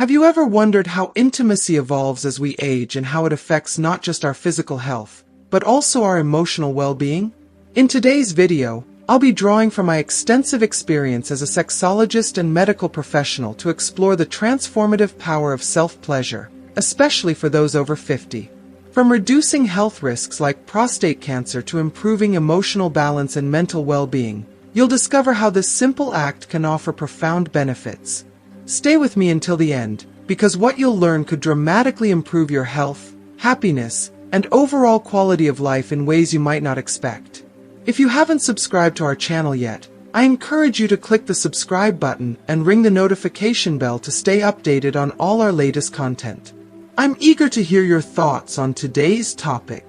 Have you ever wondered how intimacy evolves as we age and how it affects not just our physical health, but also our emotional well-being? In today's video, I'll be drawing from my extensive experience as a sexologist and medical professional to explore the transformative power of self-pleasure, especially for those over 50. From reducing health risks like prostate cancer to improving emotional balance and mental well-being, you'll discover how this simple act can offer profound benefits. Stay with me until the end, because what you'll learn could dramatically improve your health, happiness, and overall quality of life in ways you might not expect. If you haven't subscribed to our channel yet, I encourage you to click the subscribe button and ring the notification bell to stay updated on all our latest content. I'm eager to hear your thoughts on today's topic.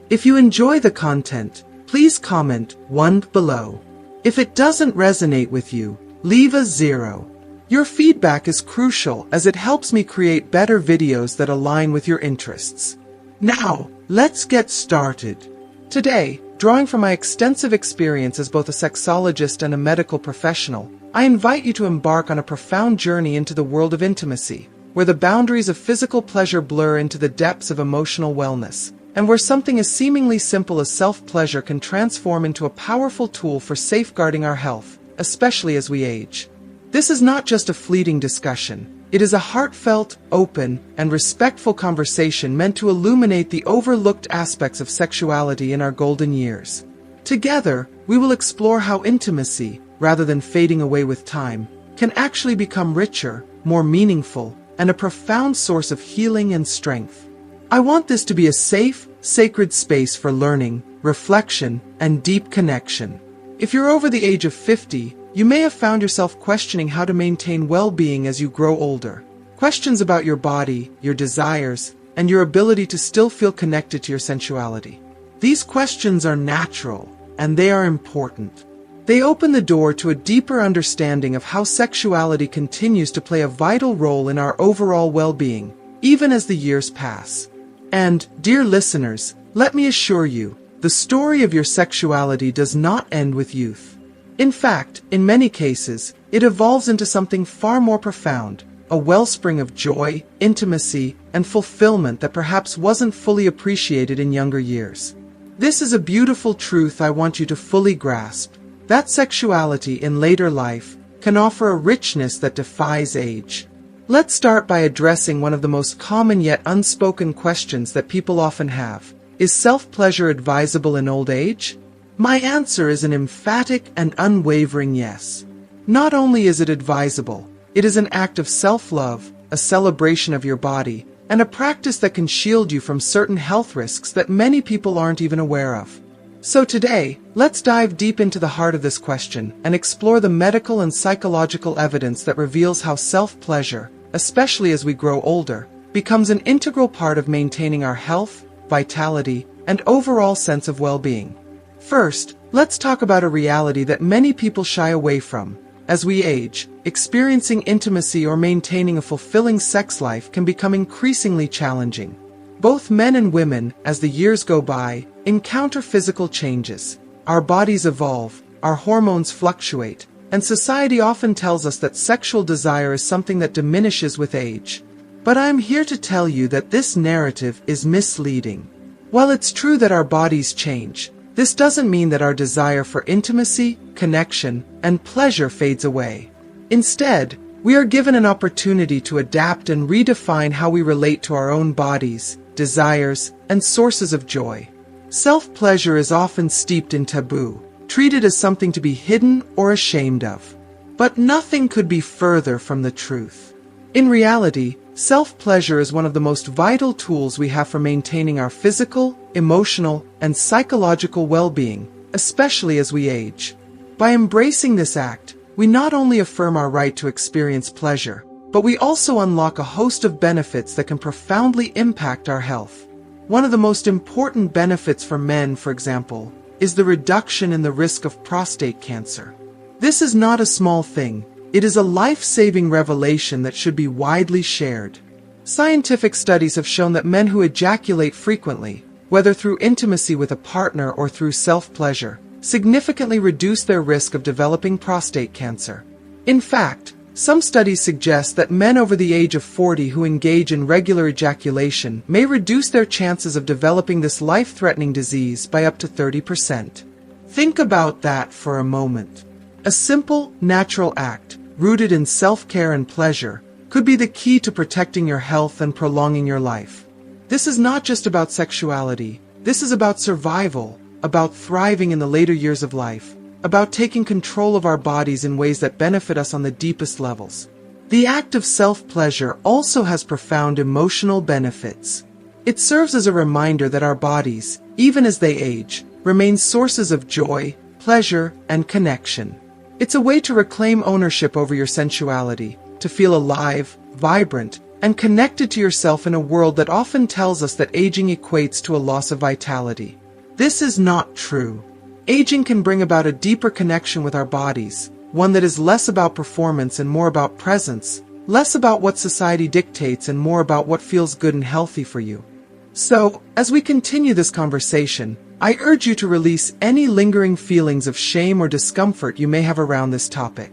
If you enjoy the content, please comment 1 below. If it doesn't resonate with you, leave a 0. Your feedback is crucial as it helps me create better videos that align with your interests. Now, let's get started. Today, drawing from my extensive experience as both a sexologist and a medical professional, I invite you to embark on a profound journey into the world of intimacy, where the boundaries of physical pleasure blur into the depths of emotional wellness, and where something as seemingly simple as self-pleasure can transform into a powerful tool for safeguarding our health, especially as we age. This is not just a fleeting discussion. It is a heartfelt, open, and respectful conversation meant to illuminate the overlooked aspects of sexuality in our golden years. Together, we will explore how intimacy, rather than fading away with time, can actually become richer, more meaningful, and a profound source of healing and strength. I want this to be a safe, sacred space for learning, reflection, and deep connection. If you're over the age of 50, you may have found yourself questioning how to maintain well-being as you grow older. Questions about your body, your desires, and your ability to still feel connected to your sensuality. These questions are natural, and they are important. They open the door to a deeper understanding of how sexuality continues to play a vital role in our overall well-being, even as the years pass. And, dear listeners, let me assure you, the story of your sexuality does not end with youth. In fact, in many cases, it evolves into something far more profound, a wellspring of joy, intimacy, and fulfillment that perhaps wasn't fully appreciated in younger years. This is a beautiful truth I want you to fully grasp, that sexuality in later life can offer a richness that defies age. Let's start by addressing one of the most common yet unspoken questions that people often have. Is self-pleasure advisable in old age? My answer is an emphatic and unwavering yes. Not only is it advisable, it is an act of self-love, a celebration of your body, and a practice that can shield you from certain health risks that many people aren't even aware of. So today, let's dive deep into the heart of this question and explore the medical and psychological evidence that reveals how self-pleasure, especially as we grow older, becomes an integral part of maintaining our health, vitality, and overall sense of well-being. First, let's talk about a reality that many people shy away from. As we age, experiencing intimacy or maintaining a fulfilling sex life can become increasingly challenging. Both men and women, as the years go by, encounter physical changes. Our bodies evolve, our hormones fluctuate, and society often tells us that sexual desire is something that diminishes with age. But I'm here to tell you that this narrative is misleading. While it's true that our bodies change, this doesn't mean that our desire for intimacy, connection, and pleasure fades away. Instead, we are given an opportunity to adapt and redefine how we relate to our own bodies, desires, and sources of joy. Self-pleasure is often steeped in taboo, treated as something to be hidden or ashamed of. But nothing could be further from the truth. In reality, self-pleasure is one of the most vital tools we have for maintaining our physical, emotional, and psychological well-being, especially as we age. By embracing this act, we not only affirm our right to experience pleasure, but we also unlock a host of benefits that can profoundly impact our health. One of the most important benefits for men, for example, is the reduction in the risk of prostate cancer. This is not a small thing. It is a life-saving revelation that should be widely shared. Scientific studies have shown that men who ejaculate frequently, whether through intimacy with a partner or through self-pleasure, significantly reduce their risk of developing prostate cancer. In fact, Some studies suggest that men over the age of 40 who engage in regular ejaculation may reduce their chances of developing this life-threatening disease by up to 30%. Think about that for a moment. A simple, natural act, rooted in self-care and pleasure, could be the key to protecting your health and prolonging your life. This is not just about sexuality. This is about survival, about thriving in the later years of life, about taking control of our bodies in ways that benefit us on the deepest levels. The act of self-pleasure also has profound emotional benefits. It serves as a reminder that our bodies, even as they age, remain sources of joy, pleasure, and connection. It's a way to reclaim ownership over your sensuality, to feel alive, vibrant, and connected to yourself in a world that often tells us that aging equates to a loss of vitality. This is not true. Aging can bring about a deeper connection with our bodies, one that is less about performance and more about presence, less about what society dictates and more about what feels good and healthy for you. So, as we continue this conversation, I urge you to release any lingering feelings of shame or discomfort you may have around this topic.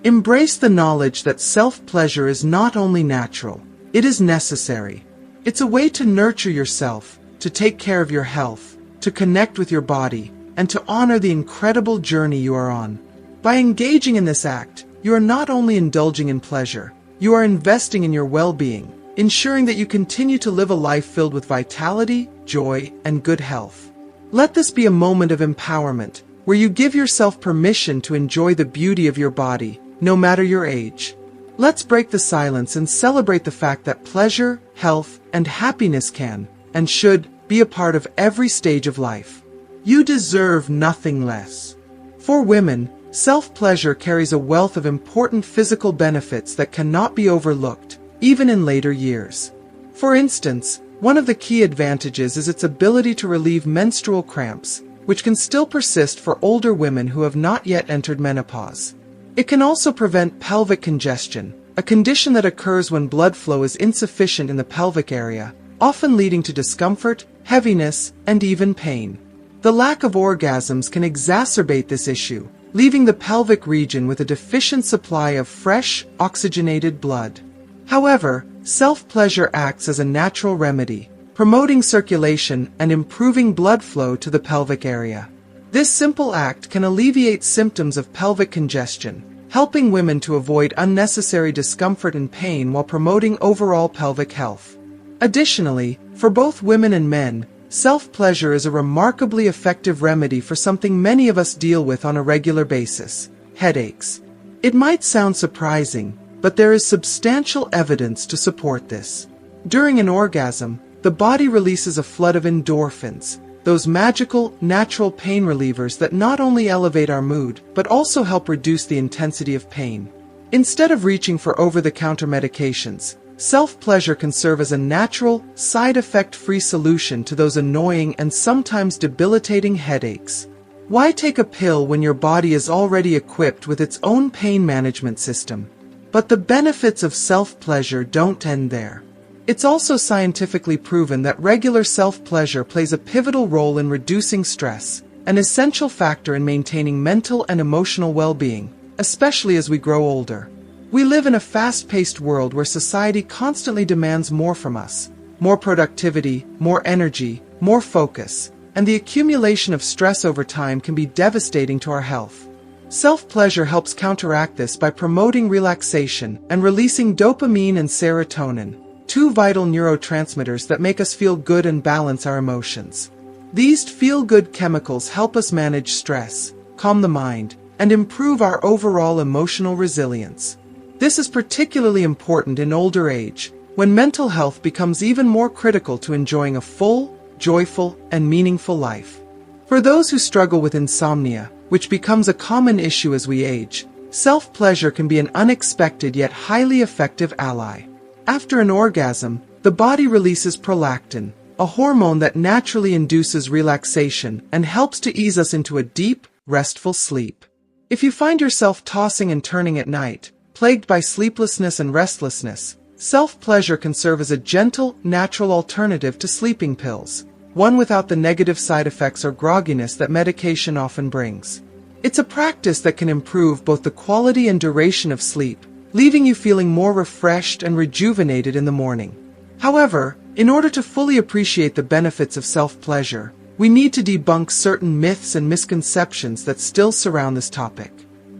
Embrace the knowledge that self-pleasure is not only natural, it is necessary. It's a way to nurture yourself, to take care of your health, to connect with your body, and to honor the incredible journey you are on. By engaging in this act, you are not only indulging in pleasure, you are investing in your well-being, ensuring that you continue to live a life filled with vitality, joy, and good health. Let this be a moment of empowerment, where you give yourself permission to enjoy the beauty of your body, no matter your age. Let's break the silence and celebrate the fact that pleasure, health, and happiness can, and should, be a part of every stage of life. You deserve nothing less. For women, self-pleasure carries a wealth of important physical benefits that cannot be overlooked, even in later years. For instance, one of the key advantages is its ability to relieve menstrual cramps, which can still persist for older women who have not yet entered menopause. It can also prevent pelvic congestion, a condition that occurs when blood flow is insufficient in the pelvic area, often leading to discomfort, heaviness, and even pain. The lack of orgasms can exacerbate this issue, leaving the pelvic region with a deficient supply of fresh, oxygenated blood. However, self-pleasure acts as a natural remedy, promoting circulation and improving blood flow to the pelvic area. This simple act can alleviate symptoms of pelvic congestion, helping women to avoid unnecessary discomfort and pain while promoting overall pelvic health. Additionally, for both women and men, self-pleasure is a remarkably effective remedy for something many of us deal with on a regular basis: headaches. It might sound surprising, but there is substantial evidence to support this. During an orgasm, the body releases a flood of endorphins, those magical, natural pain relievers that not only elevate our mood, but also help reduce the intensity of pain. Instead of reaching for over-the-counter medications, self-pleasure can serve as a natural, side-effect-free solution to those annoying and sometimes debilitating headaches. Why take a pill when your body is already equipped with its own pain management system? But the benefits of self-pleasure don't end there. It's also scientifically proven that regular self-pleasure plays a pivotal role in reducing stress, an essential factor in maintaining mental and emotional well-being, especially as we grow older. We live in a fast-paced world where society constantly demands more from us: more productivity, more energy, more focus, and the accumulation of stress over time can be devastating to our health. Self-pleasure helps counteract this by promoting relaxation and releasing dopamine and serotonin, two vital neurotransmitters that make us feel good and balance our emotions. These feel-good chemicals help us manage stress, calm the mind, and improve our overall emotional resilience. This is particularly important in older age, when mental health becomes even more critical to enjoying a full, joyful, and meaningful life. For those who struggle with insomnia, which becomes a common issue as we age, self-pleasure can be an unexpected yet highly effective ally. After an orgasm, the body releases prolactin, a hormone that naturally induces relaxation and helps to ease us into a deep, restful sleep. If you find yourself tossing and turning at night, plagued by sleeplessness and restlessness, self-pleasure can serve as a gentle, natural alternative to sleeping pills, one without the negative side effects or grogginess that medication often brings. It's a practice that can improve both the quality and duration of sleep, leaving you feeling more refreshed and rejuvenated in the morning. However, in order to fully appreciate the benefits of self-pleasure, we need to debunk certain myths and misconceptions that still surround this topic.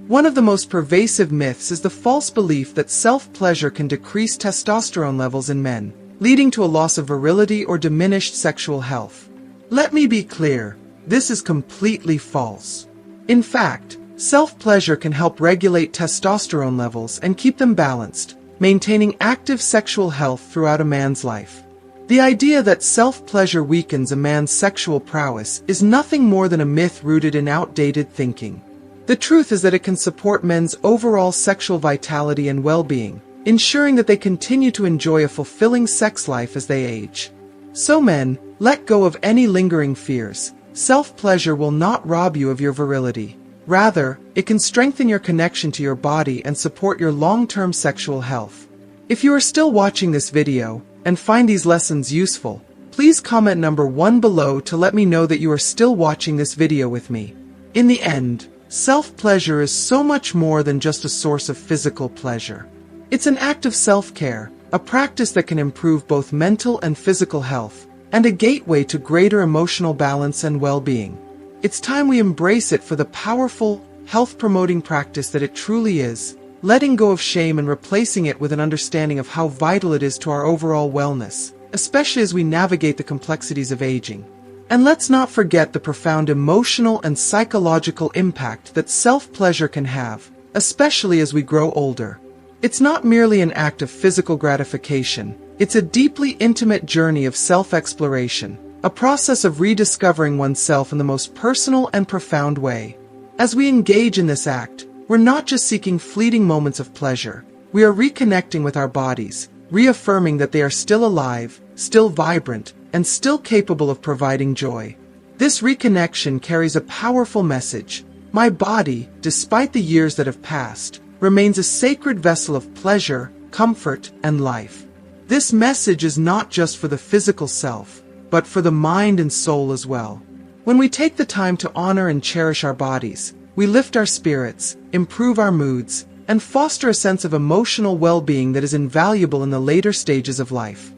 One of the most pervasive myths is the false belief that self-pleasure can decrease testosterone levels in men, leading to a loss of virility or diminished sexual health. Let me be clear, this is completely false. In fact, self-pleasure can help regulate testosterone levels and keep them balanced, maintaining active sexual health throughout a man's life. The idea that self-pleasure weakens a man's sexual prowess is nothing more than a myth rooted in outdated thinking. The truth is that it can support men's overall sexual vitality and well-being, ensuring that they continue to enjoy a fulfilling sex life as they age. So men, let go of any lingering fears. Self-pleasure will not rob you of your virility. Rather, it can strengthen your connection to your body and support your long-term sexual health. If you are still watching this video and find these lessons useful, please comment number 1 below to let me know that you are still watching this video with me. In the end, self-pleasure is so much more than just a source of physical pleasure. It's an act of self-care, a practice that can improve both mental and physical health, and a gateway to greater emotional balance and well-being. It's time we embrace it for the powerful, health-promoting practice that it truly is, letting go of shame and replacing it with an understanding of how vital it is to our overall wellness, especially as we navigate the complexities of aging. And let's not forget the profound emotional and psychological impact that self-pleasure can have, especially as we grow older. It's not merely an act of physical gratification, it's a deeply intimate journey of self-exploration, a process of rediscovering oneself in the most personal and profound way. As we engage in this act, we're not just seeking fleeting moments of pleasure, we are reconnecting with our bodies, reaffirming that they are still alive, still vibrant, and still capable of providing joy. This reconnection carries a powerful message. My body, despite the years that have passed, remains a sacred vessel of pleasure, comfort, and life. This message is not just for the physical self, but for the mind and soul as well. When we take the time to honor and cherish our bodies, we lift our spirits, improve our moods, and foster a sense of emotional well-being that is invaluable in the later stages of life.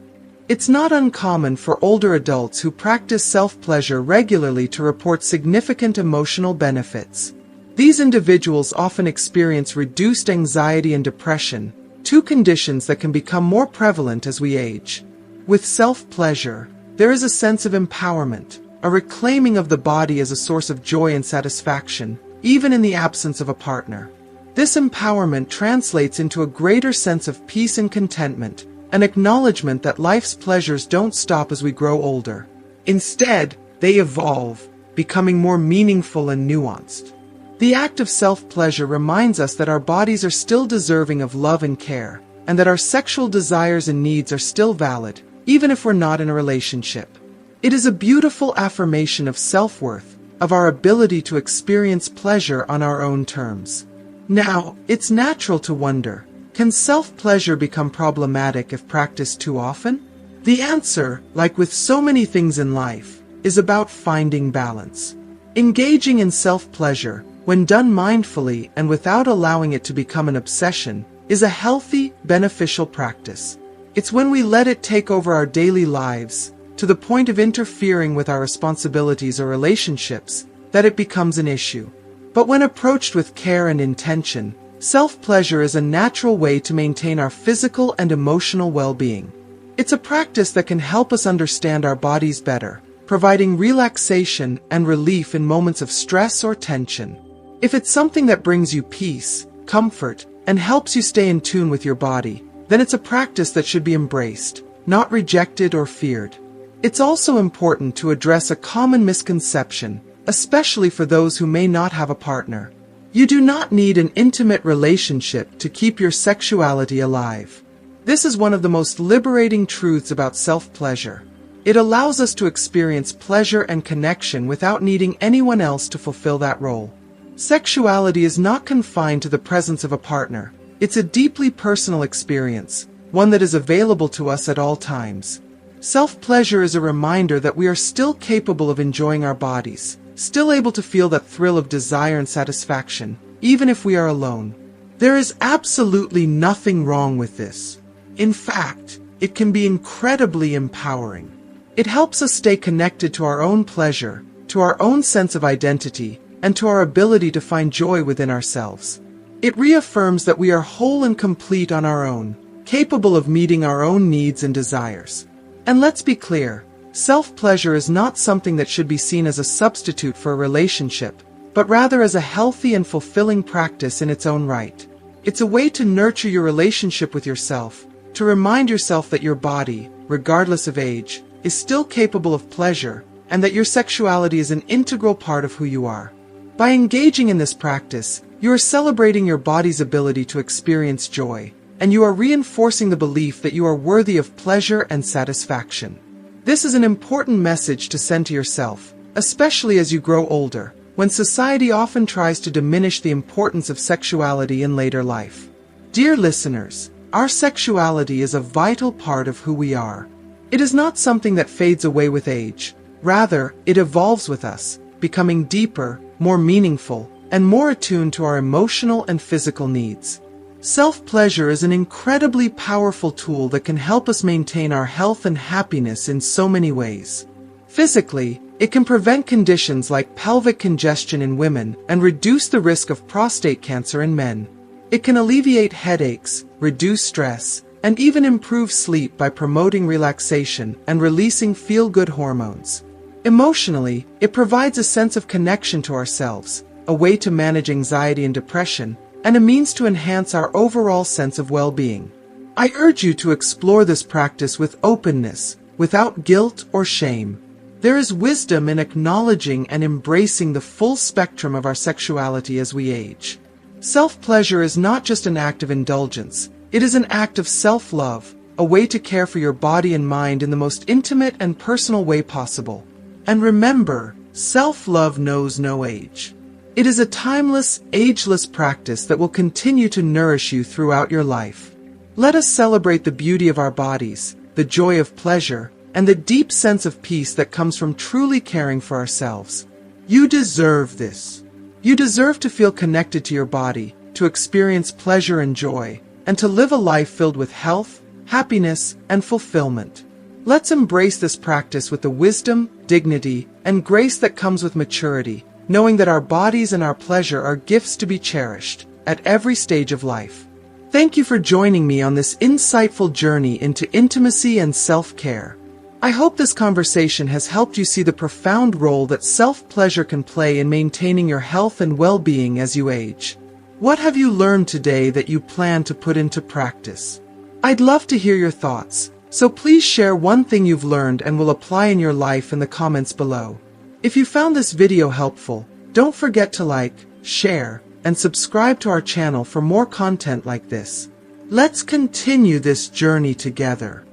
It's not uncommon for older adults who practice self-pleasure regularly to report significant emotional benefits. These individuals often experience reduced anxiety and depression, two conditions that can become more prevalent as we age. With self-pleasure, there is a sense of empowerment, a reclaiming of the body as a source of joy and satisfaction, even in the absence of a partner. This empowerment translates into a greater sense of peace and contentment, an acknowledgement that life's pleasures don't stop as we grow older. Instead, they evolve, becoming more meaningful and nuanced. The act of self-pleasure reminds us that our bodies are still deserving of love and care, and that our sexual desires and needs are still valid, even if we're not in a relationship. It is a beautiful affirmation of self-worth, of our ability to experience pleasure on our own terms. Now, it's natural to wonder, can self-pleasure become problematic if practiced too often? The answer, like with so many things in life, is about finding balance. Engaging in self-pleasure, when done mindfully and without allowing it to become an obsession, is a healthy, beneficial practice. It's when we let it take over our daily lives, to the point of interfering with our responsibilities or relationships, that it becomes an issue. But when approached with care and intention, self-pleasure is a natural way to maintain our physical and emotional well-being. It's a practice that can help us understand our bodies better, providing relaxation and relief in moments of stress or tension. If it's something that brings you peace, comfort, and helps you stay in tune with your body, then it's a practice that should be embraced, not rejected or feared. It's also important to address a common misconception, especially for those who may not have a partner. You do not need an intimate relationship to keep your sexuality alive. This is one of the most liberating truths about self-pleasure. It allows us to experience pleasure and connection without needing anyone else to fulfill that role. Sexuality is not confined to the presence of a partner. It's a deeply personal experience, one that is available to us at all times. Self-pleasure is a reminder that we are still capable of enjoying our bodies, still able to feel that thrill of desire and satisfaction, even if we are alone. There is absolutely nothing wrong with this. In fact, it can be incredibly empowering. It helps us stay connected to our own pleasure, to our own sense of identity, and to our ability to find joy within ourselves. It reaffirms that we are whole and complete on our own, capable of meeting our own needs and desires. And let's be clear, self-pleasure is not something that should be seen as a substitute for a relationship, but rather as a healthy and fulfilling practice in its own right. It's a way to nurture your relationship with yourself, to remind yourself that your body, regardless of age, is still capable of pleasure, and that your sexuality is an integral part of who you are. By engaging in this practice, you are celebrating your body's ability to experience joy, and you are reinforcing the belief that you are worthy of pleasure and satisfaction. This is an important message to send to yourself, especially as you grow older, when society often tries to diminish the importance of sexuality in later life. Dear listeners, our sexuality is a vital part of who we are. It is not something that fades away with age. Rather, it evolves with us, becoming deeper, more meaningful, and more attuned to our emotional and physical needs. Self-pleasure is an incredibly powerful tool that can help us maintain our health and happiness in so many ways. Physically, it can prevent conditions like pelvic congestion in women and reduce the risk of prostate cancer in men. It can alleviate headaches, reduce stress, and even improve sleep by promoting relaxation and releasing feel-good hormones. Emotionally, it provides a sense of connection to ourselves, a way to manage anxiety and depression, and a means to enhance our overall sense of well-being. I urge you to explore this practice with openness, without guilt or shame. There is wisdom in acknowledging and embracing the full spectrum of our sexuality as we age. Self-pleasure is not just an act of indulgence, it is an act of self-love, a way to care for your body and mind in the most intimate and personal way possible. And remember, self-love knows no age. It is a timeless, ageless practice that will continue to nourish you throughout your life. Let us celebrate the beauty of our bodies, the joy of pleasure, and the deep sense of peace that comes from truly caring for ourselves. You deserve this. You deserve to feel connected to your body, to experience pleasure and joy, and to live a life filled with health, happiness, and fulfillment. Let's embrace this practice with the wisdom, dignity, and grace that comes with maturity, knowing that our bodies and our pleasure are gifts to be cherished at every stage of life. Thank you for joining me on this insightful journey into intimacy and self-care. I hope this conversation has helped you see the profound role that self-pleasure can play in maintaining your health and well-being as you age. What have you learned today that you plan to put into practice? I'd love to hear your thoughts, so please share one thing you've learned and will apply in your life in the comments below. If you found this video helpful, don't forget to like, share, and subscribe to our channel for more content like this. Let's continue this journey together.